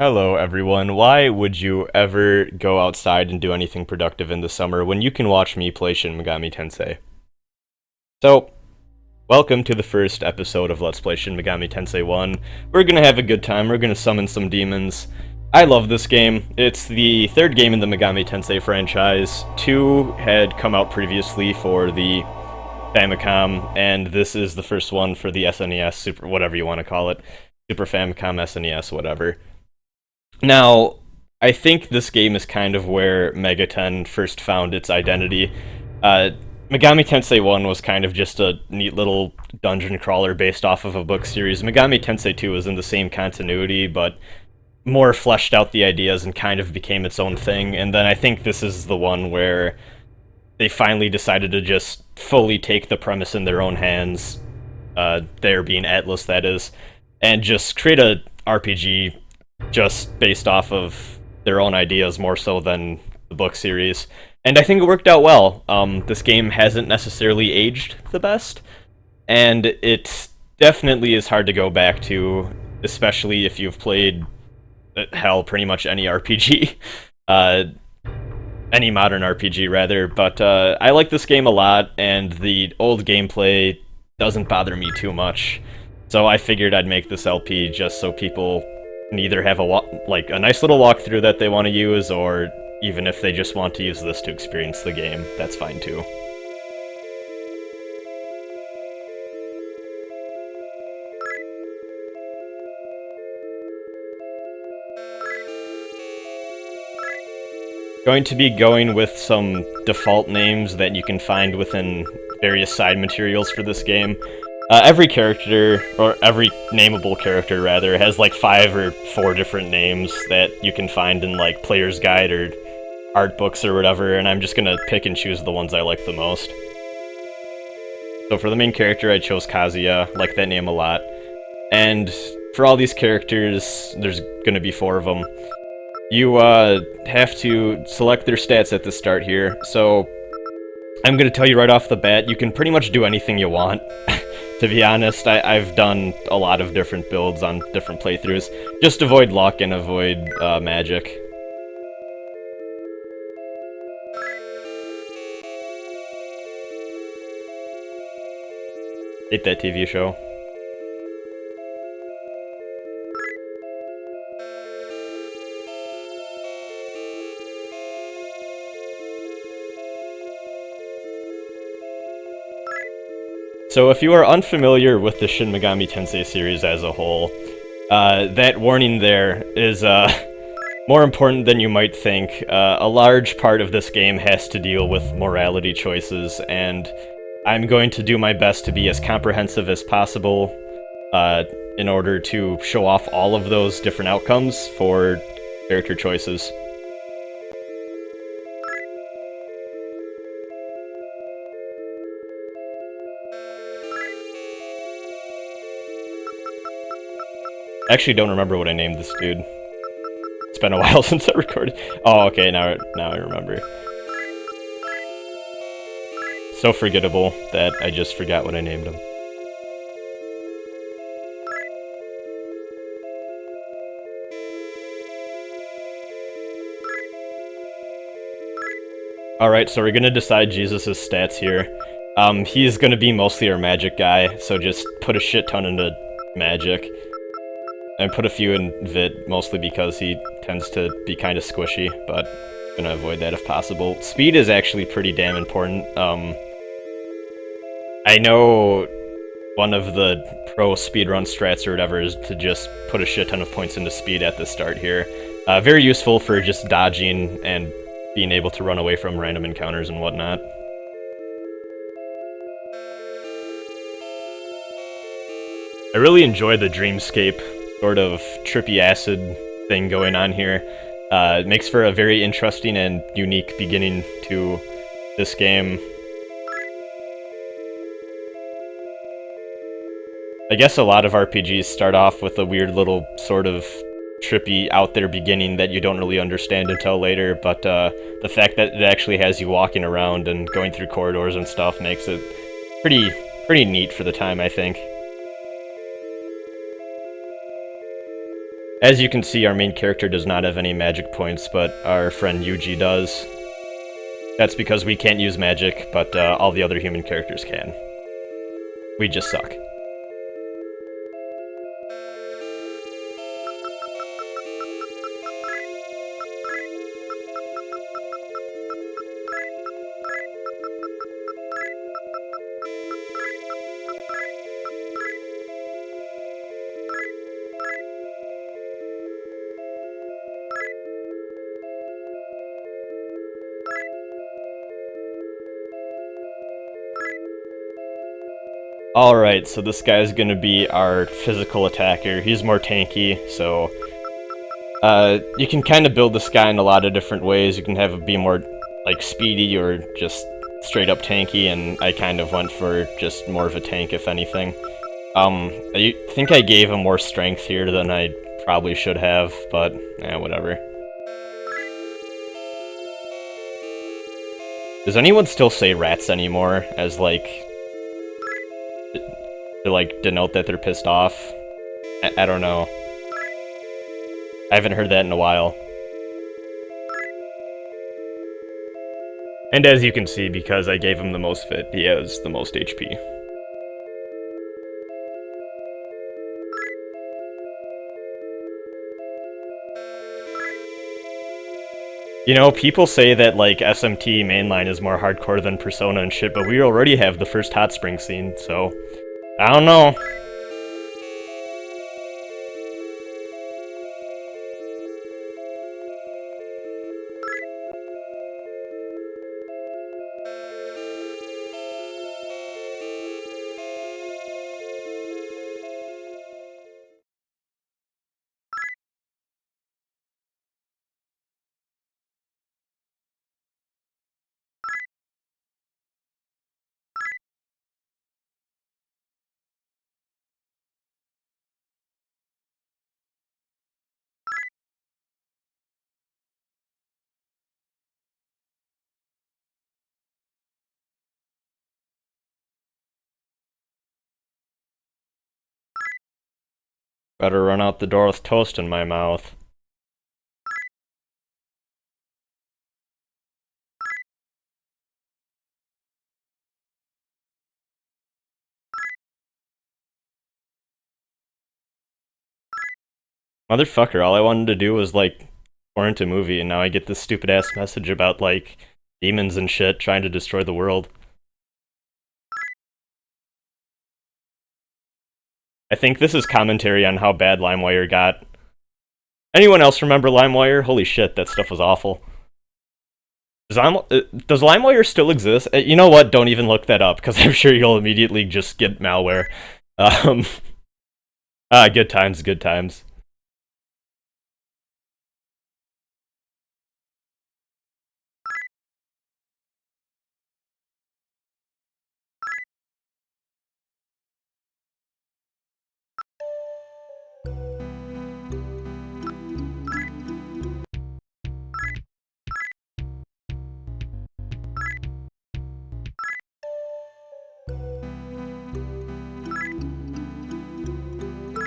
Hello, everyone. Why would you ever go outside and do anything productive in the summer when you can watch me play Shin Megami Tensei? So, welcome to the first episode of Let's Play Shin Megami Tensei 1. We're gonna have a good time. We're gonna summon some demons. I love this game. It's the third game in the Megami Tensei franchise. Two had come out previously for the Famicom, and this is the first one for the SNES, Super, whatever you want to call it. Super Famicom, SNES, whatever. Now, I think this game is kind of where Megaten first found its identity. Megami Tensei 1 was kind of just a neat little dungeon crawler based off of a book series. Megami Tensei 2 was in the same continuity, but more fleshed out the ideas and kind of became its own thing. And then I think this is the one where they finally decided to just fully take the premise in their own hands, there being Atlas, that is, and just create a RPG just based off of their own ideas more so than the book series. And I think it worked out well. This game hasn't necessarily aged the best, and it definitely is hard to go back to, especially if you've played, hell, pretty much any RPG. Any modern RPG, rather. But I like this game a lot, and the old gameplay doesn't bother me too much. So I figured I'd make this LP just so people can either have a nice little walkthrough that they want to use, or even if they just want to use this to experience the game, that's fine too. Going to be going with some default names that you can find within various side materials for this game. Every character, or every nameable character rather, has like 5 or 4 different names that you can find in like Player's Guide or art books or whatever, and I'm just gonna pick and choose the ones I like the most. So for the main character, I chose Kazuya, like that name a lot. And for all these characters, there's gonna be 4 of them. You have to select their stats at the start here, so I'm gonna tell you right off the bat, you can pretty much do anything you want. To be honest, I've done a lot of different builds on different playthroughs. Just avoid luck and avoid magic. Hate that TV show. So if you are unfamiliar with the Shin Megami Tensei series as a whole, that warning there is more important than you might think. A large part of this game has to deal with morality choices, and I'm going to do my best to be as comprehensive as possible in order to show off all of those different outcomes for character choices. I actually don't remember what I named this dude. It's been a while since I recorded. Oh, okay, now I remember. So forgettable that I just forgot what I named him. Alright, so we're gonna decide Jesus' stats here. He's gonna be mostly our magic guy, so just put a shit ton into magic. And put a few in Vit, mostly because he tends to be kind of squishy, but I'm gonna avoid that if possible. Speed is actually pretty damn important. I know one of the pro speedrun strats or whatever is to just put a shit ton of points into speed at the start here. Very useful for just dodging and being able to run away from random encounters and whatnot. I really enjoy the Dreamscape sort of trippy acid thing going on here. It makes for a very interesting and unique beginning to this game. I guess a lot of RPGs start off with a weird little sort of trippy out there beginning that you don't really understand until later, but the fact that it actually has you walking around and going through corridors and stuff makes it pretty neat for the time, I think. As you can see, our main character does not have any magic points, but our friend Yuji does. That's because we can't use magic, but all the other human characters can. We just suck. Alright, so this guy's gonna be our physical attacker. He's more tanky, so... you can kind of build this guy in a lot of different ways. You can have him be more, like, speedy or just straight up tanky, and I kind of went for just more of a tank, if anything. I think I gave him more strength here than I probably should have, but, whatever. Does anyone still say rats anymore as, like... to, like, denote that they're pissed off? I don't know. I haven't heard that in a while. And as you can see, because I gave him the most fit, he has the most HP. You know, people say that, like, SMT mainline is more hardcore than Persona and shit, but we already have the first hot spring scene, so... I don't know. Better run out the door with toast in my mouth. Motherfucker, all I wanted to do was, like, torrent a movie, and now I get this stupid-ass message about, like, demons and shit trying to destroy the world. I think this is commentary on how bad LimeWire got. Anyone else remember LimeWire? Holy shit, that stuff was awful. Does LimeWire still exist? You know what? Don't even look that up, because I'm sure you'll immediately just get malware. Good times, good times.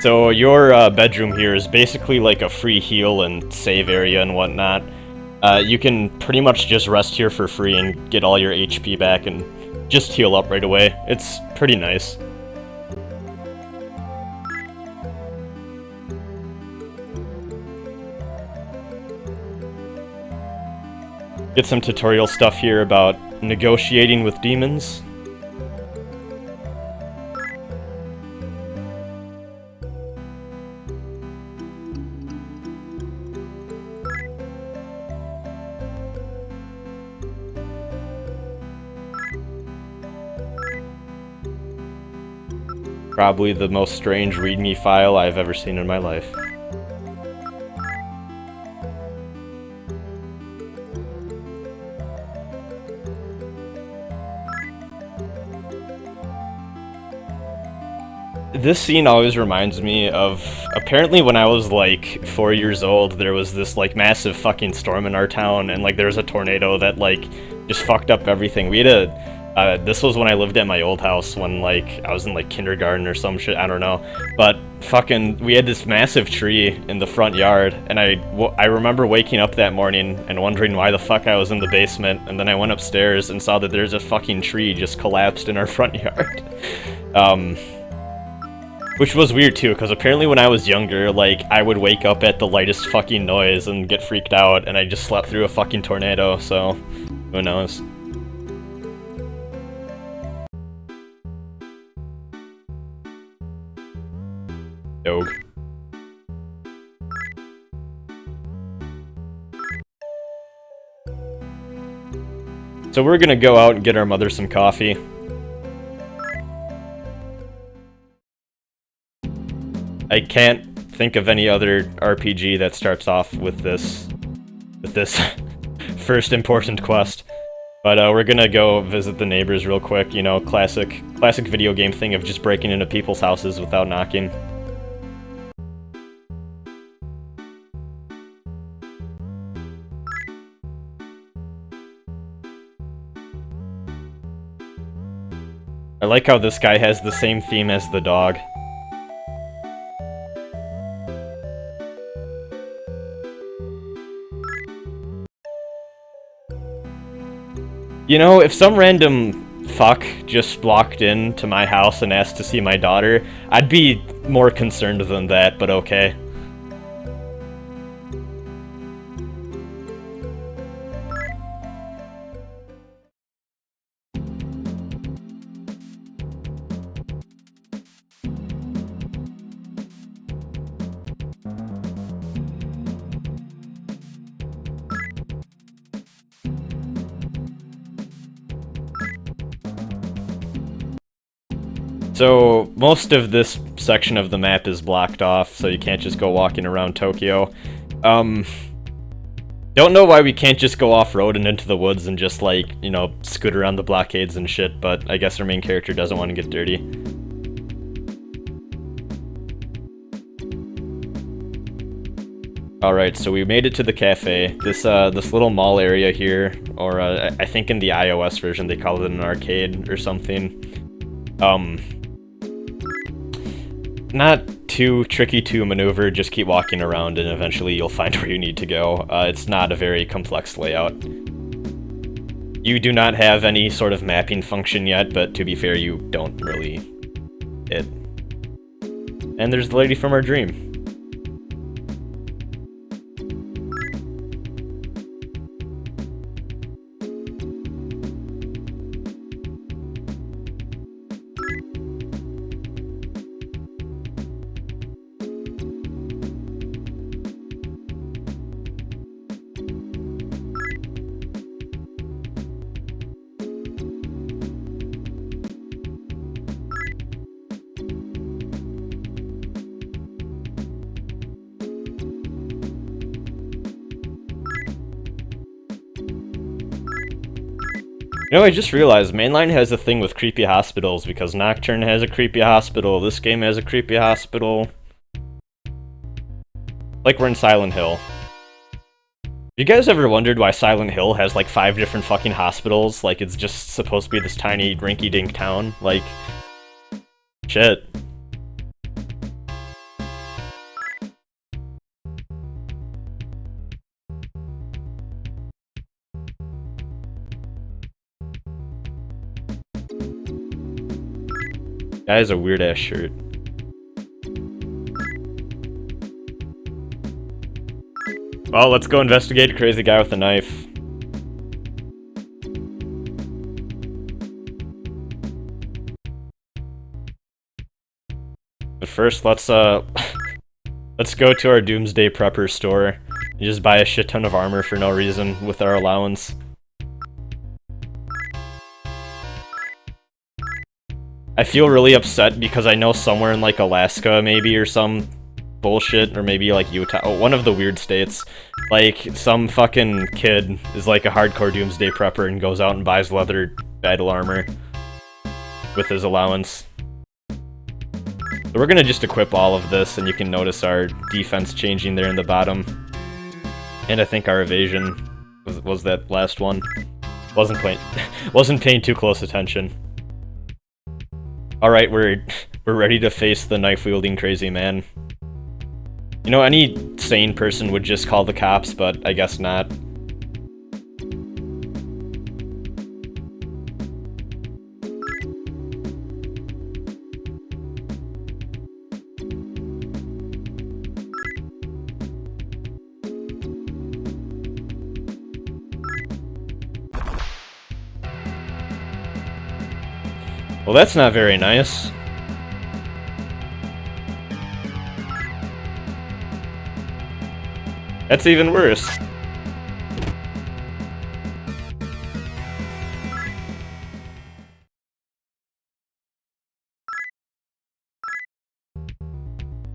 So your bedroom here is basically like a free heal and save area and whatnot. You can pretty much just rest here for free and get all your HP back and just heal up right away. It's pretty nice. Get some tutorial stuff here about negotiating with demons. Probably the most strange README file I've ever seen in my life. This scene always reminds me of, apparently when I was like 4 years old, there was this like massive fucking storm in our town, and like there was a tornado that like just fucked up everything. We had a, this was when I lived at my old house when like I was in like kindergarten or some shit, I don't know. But we had this massive tree in the front yard, and I remember waking up that morning and wondering why the fuck I was in the basement, and then I went upstairs and saw that there's a fucking tree just collapsed in our front yard. Which was weird too, because apparently when I was younger, like, I would wake up at the lightest fucking noise and get freaked out, and I just slept through a fucking tornado, so who knows. Dog. So we're gonna go out and get our mother some coffee. I can't think of any other RPG that starts off with this first important quest. But we're gonna go visit the neighbors real quick, you know, classic video game thing of just breaking into people's houses without knocking. I like how this guy has the same theme as the dog. You know, if some random fuck just walked into my house and asked to see my daughter, I'd be more concerned than that, but okay. So, most of this section of the map is blocked off, so you can't just go walking around Tokyo. Don't know why we can't just go off-road and into the woods and just, like, you know, scoot around the blockades and shit, but I guess our main character doesn't want to get dirty. Alright, so we made it to the cafe. This little mall area here, or I think in the iOS version they call it an arcade or something. Not too tricky to maneuver, just keep walking around and eventually you'll find where you need to go. It's not a very complex layout. You do not have any sort of mapping function yet, but to be fair, you don't really. And there's the lady from our dream. You know, I just realized Mainline has a thing with creepy hospitals because Nocturne has a creepy hospital, this game has a creepy hospital. Like we're in Silent Hill. You guys ever wondered why Silent Hill has like 5 different fucking hospitals? Like it's just supposed to be this tiny rinky-dink town? Like, shit. That is a weird-ass shirt. Well, let's go investigate Crazy Guy with a Knife. But first, let's go to our Doomsday Prepper store and just buy a shit ton of armor for no reason with our allowance. I feel really upset because I know somewhere in like Alaska maybe or some bullshit, or maybe like Utah, one of the weird states, like some fucking kid is like a hardcore Doomsday Prepper and goes out and buys leather battle armor with his allowance. So we're gonna just equip all of this, and you can notice our defense changing there in the bottom. And I think our evasion was that last one. Wasn't paying too close attention. Alright, we're We're ready to face the knife-wielding crazy man. You know, any sane person would just call the cops, but I guess not. Well, that's not very nice. That's even worse.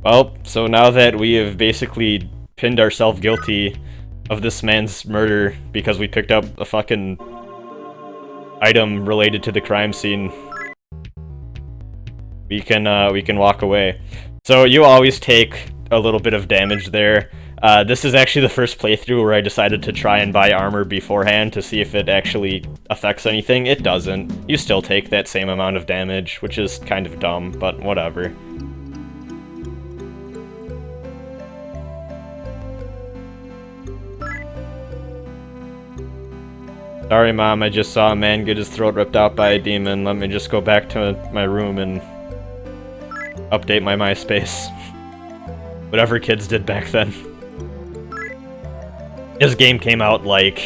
Well, so now that we have basically pinned ourselves guilty of this man's murder because we picked up a fucking item related to the crime scene, we can walk away. So you always take a little bit of damage there. This is actually the first playthrough where I decided to try and buy armor beforehand to see if it actually affects anything. It doesn't. You still take that same amount of damage, which is kind of dumb, but whatever. Sorry, Mom, I just saw a man get his throat ripped out by a demon. Let me just go back to my room and update my MySpace. Whatever kids did back then. This game came out like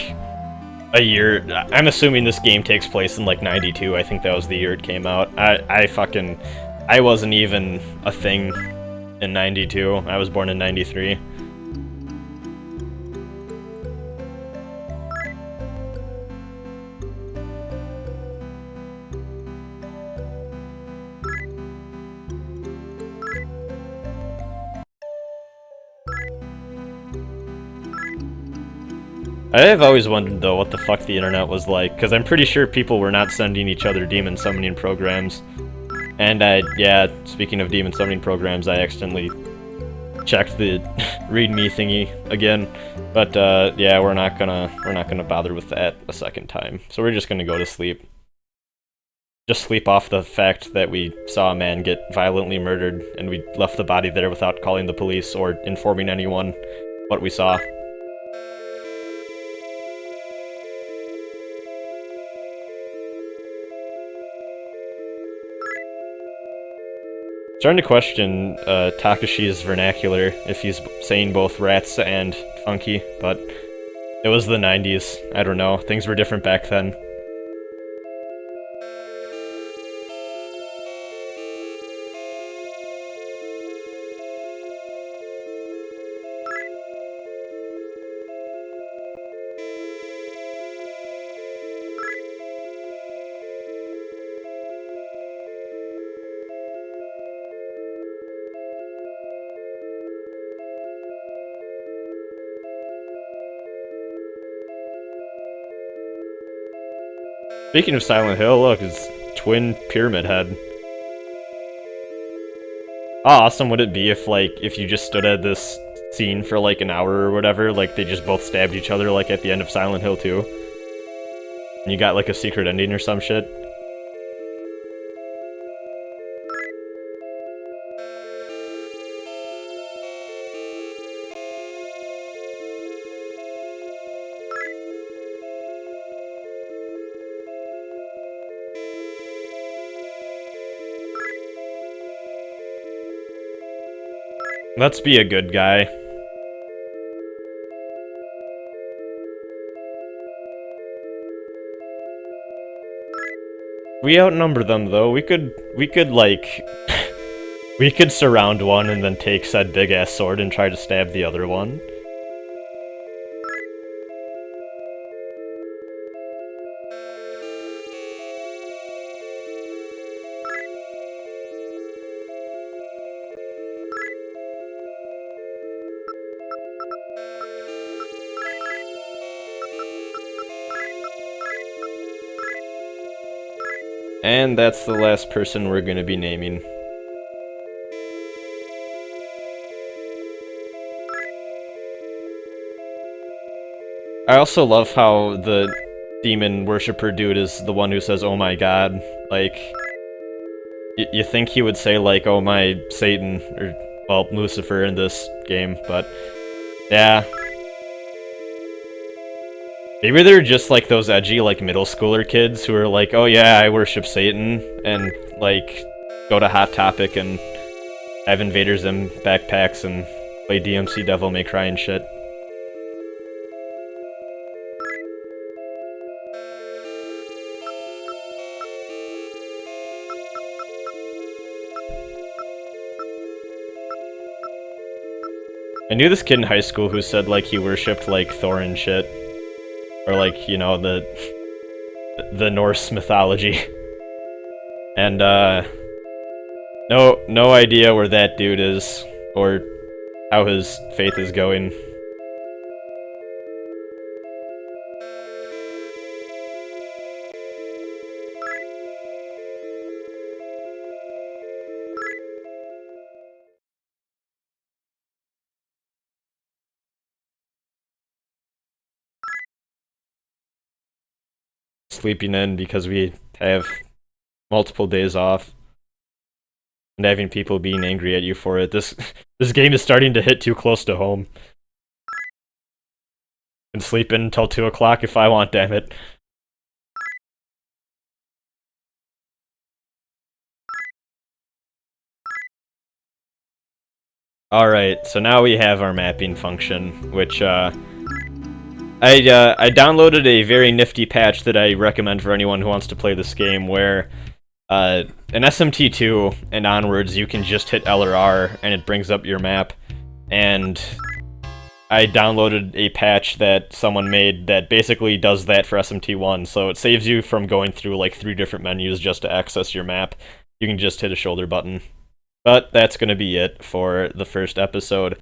a year. I'm assuming this game takes place in like 92. I think that was the year it came out. I wasn't even a thing in 92. I was born in 93. I've always wondered, though, what the fuck the internet was like, because I'm pretty sure people were not sending each other demon summoning programs. And yeah, speaking of demon summoning programs, I accidentally checked the readme thingy again. But yeah, we're not gonna bother with that a second time. So we're just gonna go to sleep. Just sleep off the fact that we saw a man get violently murdered, and we left the body there without calling the police or informing anyone what we saw. Starting to question Takashi's vernacular, if he's saying both rats and funky, but it was the 90s. I don't know. Things were different back then. Speaking of Silent Hill, look, it's twin pyramid head. How awesome would it be if, like, if you just stood at this scene for, like, an hour or whatever, like, they just both stabbed each other, like, at the end of Silent Hill 2? And you got, like, a secret ending or some shit? Let's be a good guy. We outnumber them, though. We could like... we could surround one and then take said big-ass sword and try to stab the other one. And that's the last person we're gonna be naming. I also love how the demon worshipper dude is the one who says, "Oh my god." Like, You think he would say, like, oh, my Satan, or, well, Lucifer in this game, but, yeah. Maybe they're just, like, those edgy, like, middle schooler kids who are like, oh yeah, I worship Satan, and, like, go to Hot Topic and have invaders in backpacks and play DMC Devil May Cry and shit. I knew this kid in high school who said, like, he worshipped, like, Thor and shit. Or, like, you know, the Norse mythology. And, no idea where that dude is, or how his faith is going. Sleeping in because we have multiple days off. And having people being angry at you for it. This game is starting to hit too close to home. And sleep in until 2 o'clock if I want, damn it. Alright, so now we have our mapping function, which, I downloaded a very nifty patch that I recommend for anyone who wants to play this game, where, in SMT2 and onwards, you can just hit L or R, and it brings up your map, and I downloaded a patch that someone made that basically does that for SMT1, so it saves you from going through, like, 3 different menus just to access your map. You can just hit a shoulder button. But that's gonna be it for the first episode.